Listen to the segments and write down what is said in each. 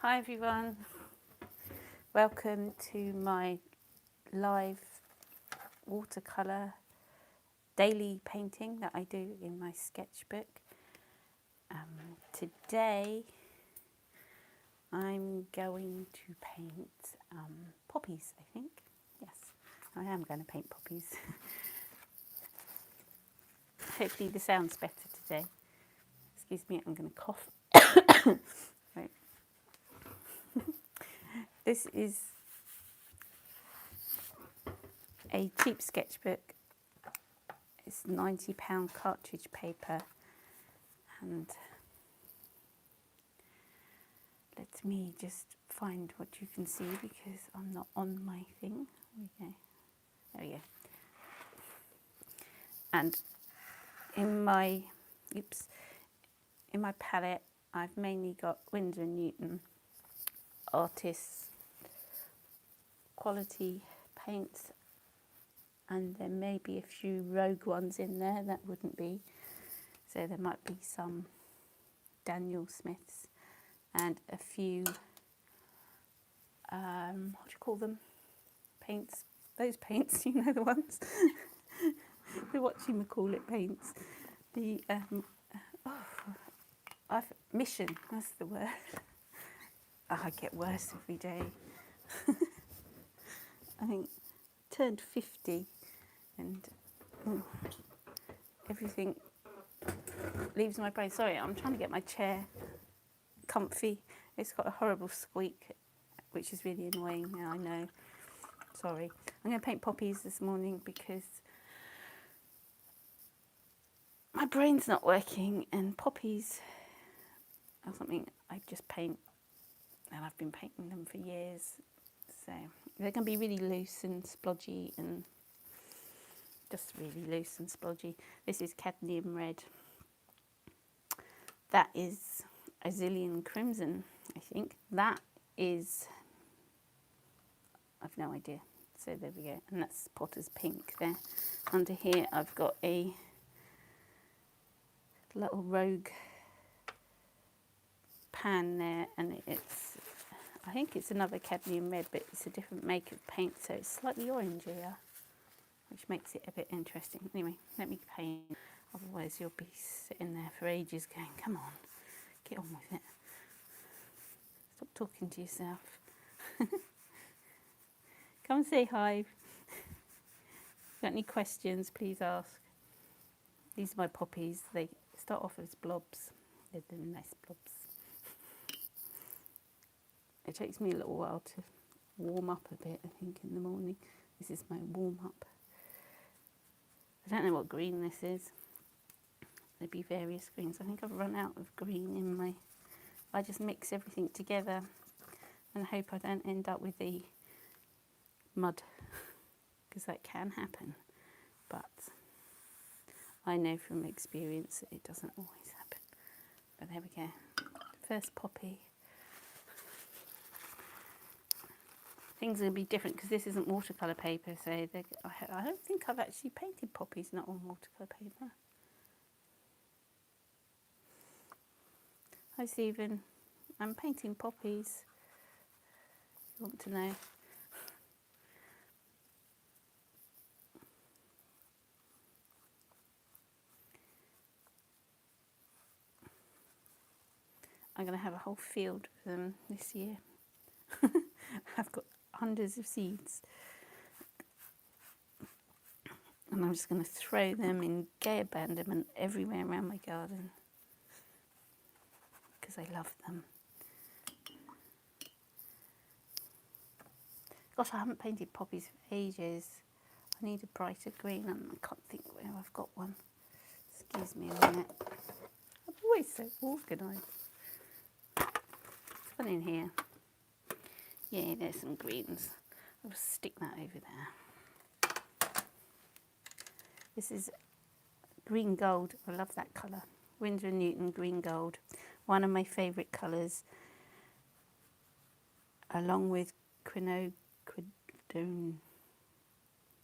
Hi everyone, welcome to my live watercolour daily painting that I do in my sketchbook. Today I'm going to paint poppies, I think. Yes, I am going to paint poppies. Hopefully the sound's better today. Excuse me, I'm going to cough. Right. This is a cheap sketchbook. It's £90 cartridge paper, and let me just find what you can see because I'm not on my thing. There we go. And in my palette, I've mainly got Winsor & Newton Artists quality paints, and there may be a few rogue ones in there that wouldn't be. So there might be some Daniel Smiths and a few, what do you call them? Paints. Those paints, you know the ones. The whatchamacallit paints. The, Mission, that's the word. Oh, I get worse every day. I think turned 50 and everything leaves my brain. Sorry, I'm trying to get my chair comfy. It's got a horrible squeak, which is really annoying. Now I know. Sorry. I'm going to paint poppies this morning because my brain's not working, and poppies are something I just paint, and I've been painting them for years. So they're going to be really loose and splodgy, and just really loose and splodgy. This is cadmium red. That is Azilian crimson, I think. That is, I've no idea. So there we go. And that's Potter's pink there. Under here I've got a little rogue pan there, and it's, I think it's another cadmium red, but it's a different make of paint, so it's slightly orangier, which makes it a bit interesting. Anyway, let me paint, otherwise you'll be sitting there for ages going, come on, get on with it. Stop talking to yourself. Come and say hi. If you've got any questions, please ask. These are my poppies. They start off as blobs. They're nice blobs. It takes me a little while to warm up a bit, I think, in the morning. This is my warm up. I don't know what green this is. There'd be various greens. I think I've run out of green in my... I just mix everything together and I hope I don't end up with the mud, because that can happen. But I know from experience that it doesn't always happen. But there we go. First poppy. Things are going to be different because this isn't watercolour paper, so I don't think I've actually painted poppies not on watercolour paper. Hi Stephen, I'm painting poppies, if you want to know. I'm going to have a whole field of them this year. I've got hundreds of seeds. And I'm just going to throw them in gay abandonment everywhere around my garden, because I love them. Gosh, I haven't painted poppies for ages. I need a brighter green, and I can't think where I've got one. Excuse me a minute. I'm always so organised. There's one in here. Yeah, there's some greens. I'll just stick that over there. This is green gold. I love that colour. Winsor & Newton green gold. One of my favourite colours, along with quinone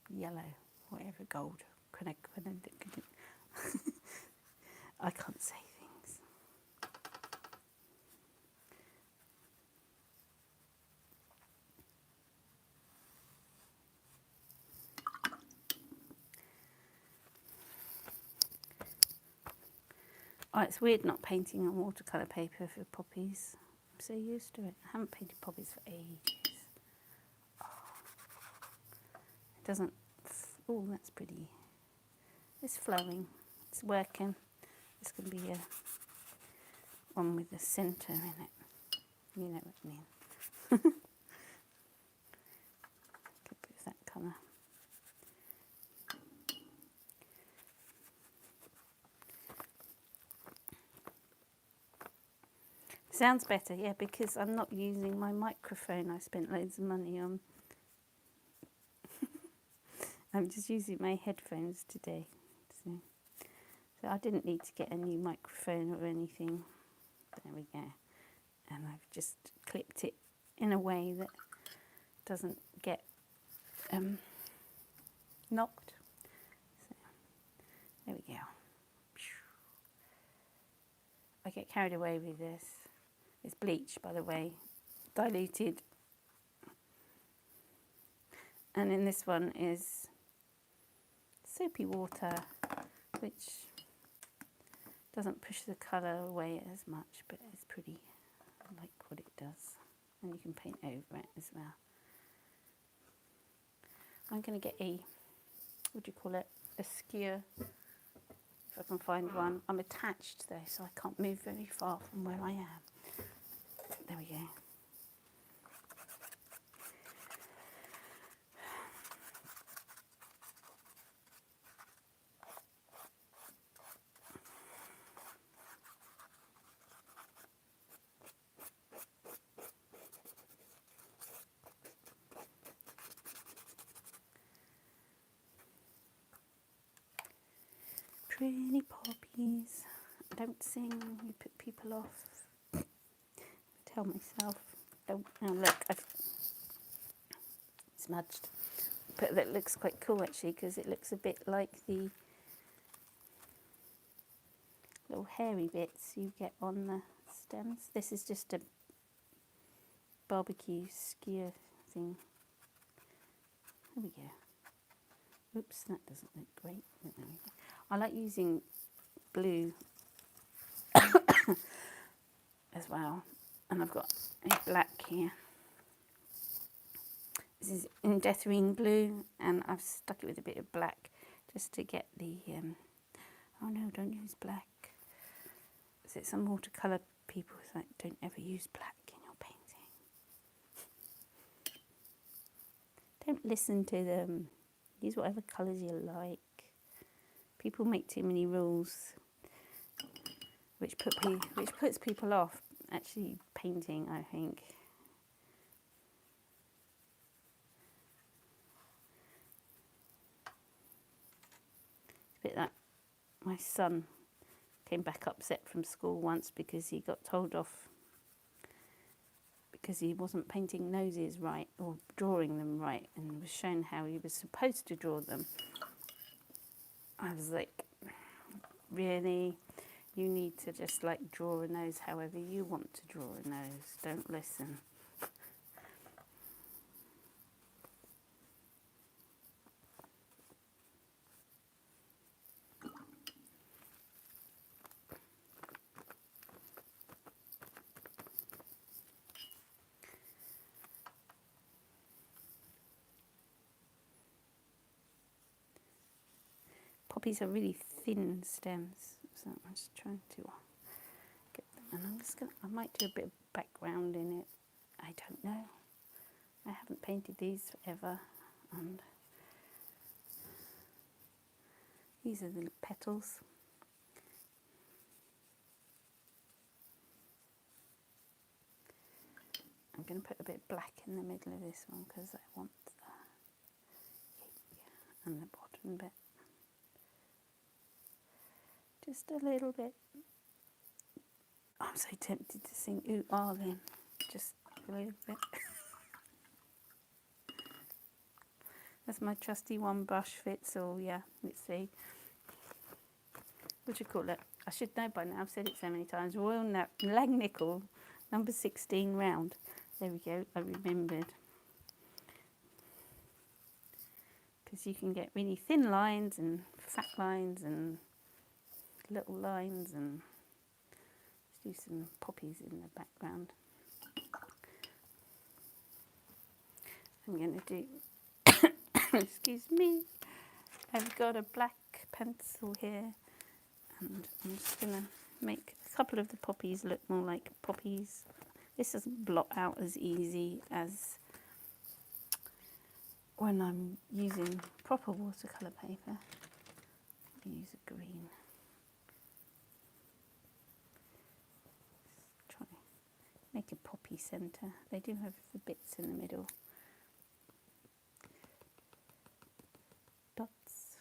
yellow, whatever, gold. I can't say things. Oh, it's weird not painting on watercolour paper for poppies. I'm so used to it. I haven't painted poppies for ages. Oh, it doesn't... Oh, that's pretty. It's flowing. It's working. It's going to be a one with the centre in it. You know what I mean. Could put that colour. Sounds better, yeah, because I'm not using my microphone I spent loads of money on. I'm just using my headphones today. So I didn't need to get a new microphone or anything. There we go. And I've just clipped it in a way that doesn't get knocked. So there we go. I get carried away with this. It's bleach, by the way, diluted. And in this one is soapy water, which doesn't push the colour away as much, but it's pretty. I like what it does. And you can paint over it as well. I'm going to get a, what do you call it, a skewer, if I can find one. I'm attached though, so I can't move very far from where I am. There we go. Pretty poppies. Don't sing, you put people off. Tell myself, don't. Oh look, I've smudged. But that looks quite cool actually, because it looks a bit like the little hairy bits you get on the stems. This is just a barbecue skewer thing. There we go. Oops, that doesn't look great. I like using blue as well. And I've got a black here. This is Indethrine blue, and I've stuck it with a bit of black just to get the, oh no, don't use black. Is it some watercolour people who like, don't ever use black in your painting? Don't listen to them. Use whatever colours you like. People make too many rules, which puts people off actually painting, I think. It's a bit like my son came back upset from school once because he got told off because he wasn't painting noses right or drawing them right, and was shown how he was supposed to draw them. I was like, really? You need to just like draw a nose however you want to draw a nose. Don't listen. Poppies are really thin stems, so I'm just trying to get them. And I'm just gonna, I might do a bit of background in it. I don't know. I haven't painted these forever, and these are the petals. I'm going to put a bit of black in the middle of this one because I want the and the bottom bit. Just a little bit. I'm so tempted to sing Ooh Ah then. Just a little bit. That's my trusty one brush fits all, yeah. Let's see. What do you call it? I should know by now, I've said it so many times. Royal Langnickel, number 16 round. There we go, I remembered. Because you can get really thin lines and fat lines and little lines and do some poppies in the background. I'm going to do, excuse me, I've got a black pencil here, and I'm just going to make a couple of the poppies look more like poppies. This doesn't blot out as easy as when I'm using proper watercolour paper. I'll use a green. Try make a poppy centre. They do have the bits in the middle. Dots.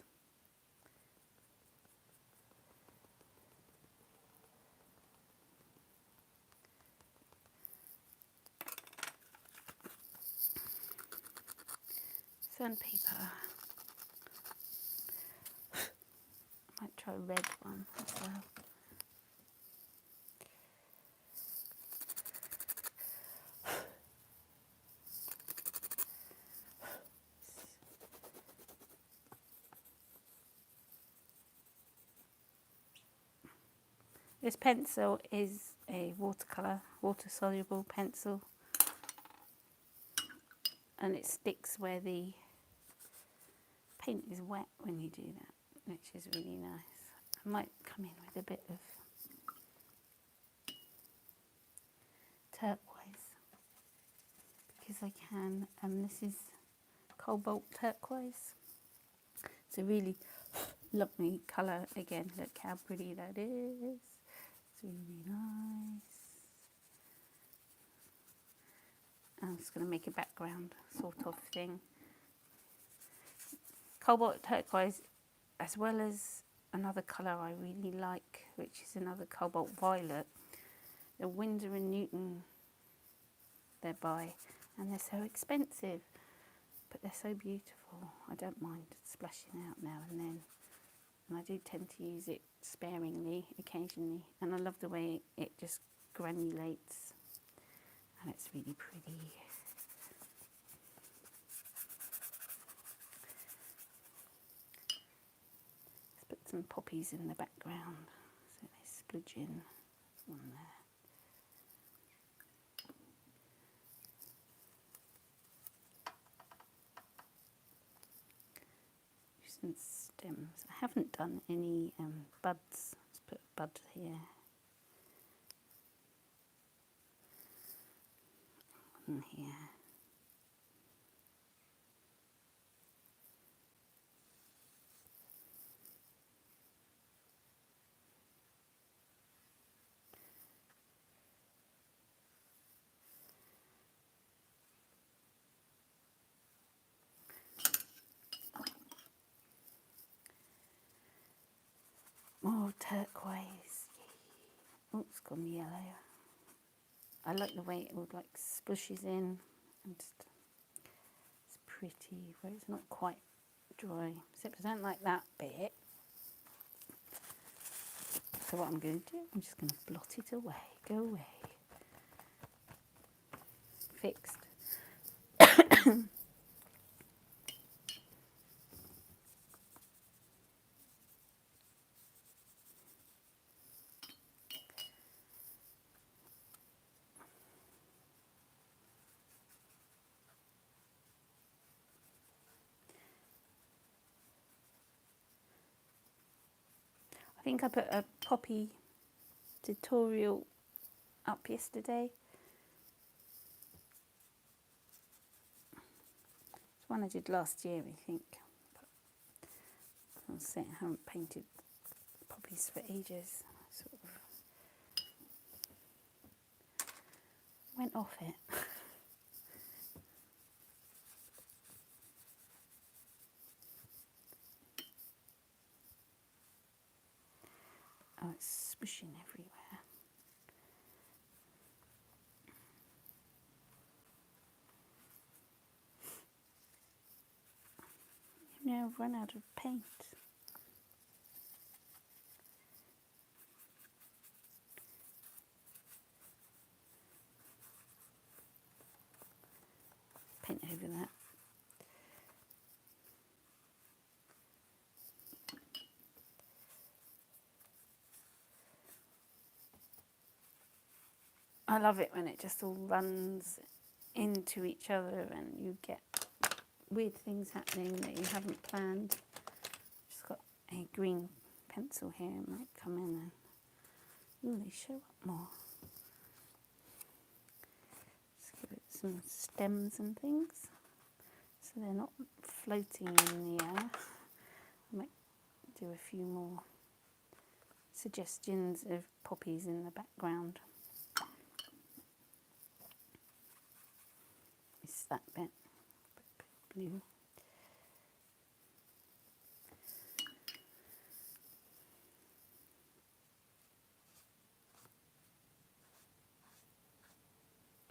Sandpaper. I might try a red one as well. This pencil is a watercolour, water-soluble pencil, and it sticks where the paint is wet when you do that, which is really nice. I might come in with a bit of turquoise because I can. This is cobalt turquoise. It's a really lovely colour. Again, look how pretty that is. It's really nice. I'm just going to make a background sort of thing. Cobalt turquoise, as well as another colour I really like, which is another cobalt violet. The Winsor & Newton they're by, and they're so expensive, but they're so beautiful. I don't mind splashing out now and then, and I do tend to use it sparingly occasionally, and I love the way it just granulates, and it's really pretty. Let's put some poppies in the background so they spludge in. There's one there. Some stems. I haven't done any buds. Let's put a bud here. One here. More turquoise. Oh, it's gone yellow. I like the way it all like splushes in, and just, it's pretty where it's not quite dry. Except I don't like that bit. So what I'm going to do, I'm just going to blot it away. Go away. Fixed. I think I put a poppy tutorial up yesterday. It's one I did last year, I think. But I'll say I haven't painted poppies for ages. I sort of went off it. Oh, it's smushing everywhere. You know, I've run out of paint. Paint over that. I love it when it just all runs into each other and you get weird things happening that you haven't planned. Just got a green pencil here, it might come in and they show up more. Just give it some stems and things so they're not floating in the air. I might do a few more suggestions of poppies in the background. It's that bit blue.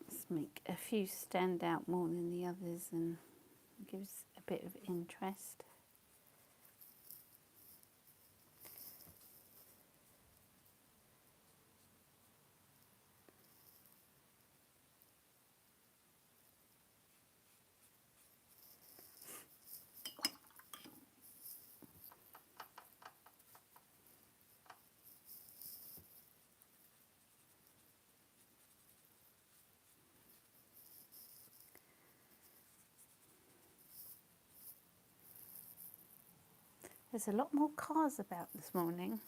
Let's make a few stand out more than the others and gives a bit of interest. There's a lot more cars about this morning,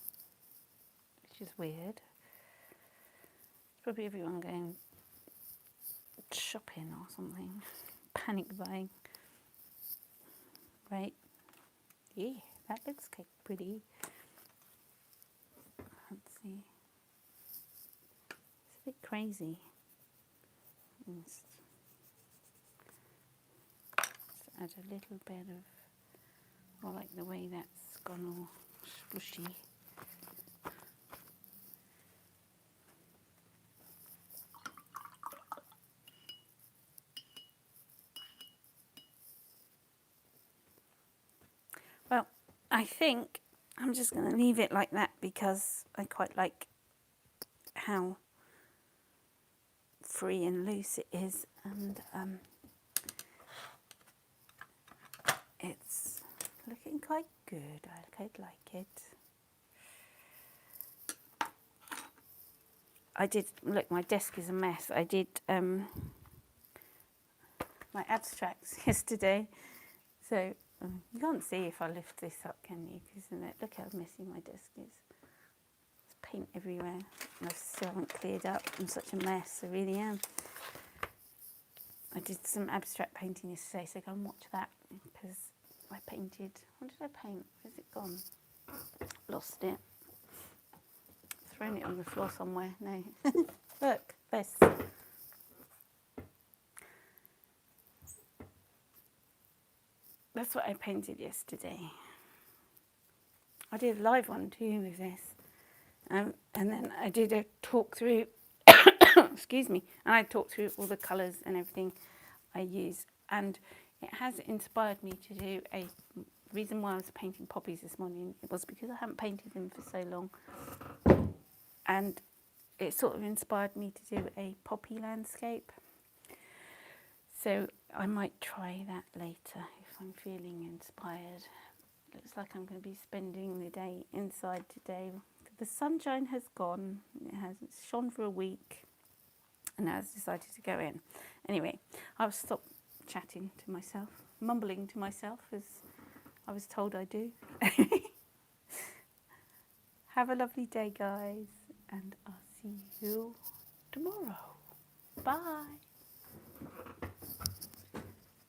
which is weird. Probably everyone going shopping or something, panic buying. Right, yeah, that looks quite pretty. Let's see, it's a bit crazy. Just add a little bit of, I like the way that's gone all slushy. Well, I think I'm just going to leave it like that because I quite like how free and loose it is, and it's looking quite good. I quite like it. I did, look, my desk is a mess. I did my abstracts yesterday, so you can't see if I lift this up, can you? Because look how messy my desk is. There's paint everywhere, and I still haven't cleared up. I'm such a mess, I really am. I did some abstract painting yesterday, so go and watch that, because I painted, what did I paint? Where's it gone? Lost it. Thrown it on the floor somewhere. No. Look, this. That's what I painted yesterday. I did a live one too with this. And then I did a talk through, excuse me, and I talked through all the colours and everything I use. And it has inspired me to do a reason why I was painting poppies this morning. It was because I haven't painted them for so long. And it sort of inspired me to do a poppy landscape. So I might try that later if I'm feeling inspired. Looks like I'm going to be spending the day inside today. The sunshine has gone. It hasn't shone for a week. And now I've decided to go in. Anyway, I'll stop chatting to myself, mumbling to myself as I was told I do. Have a lovely day, guys. And I'll see you tomorrow. Bye.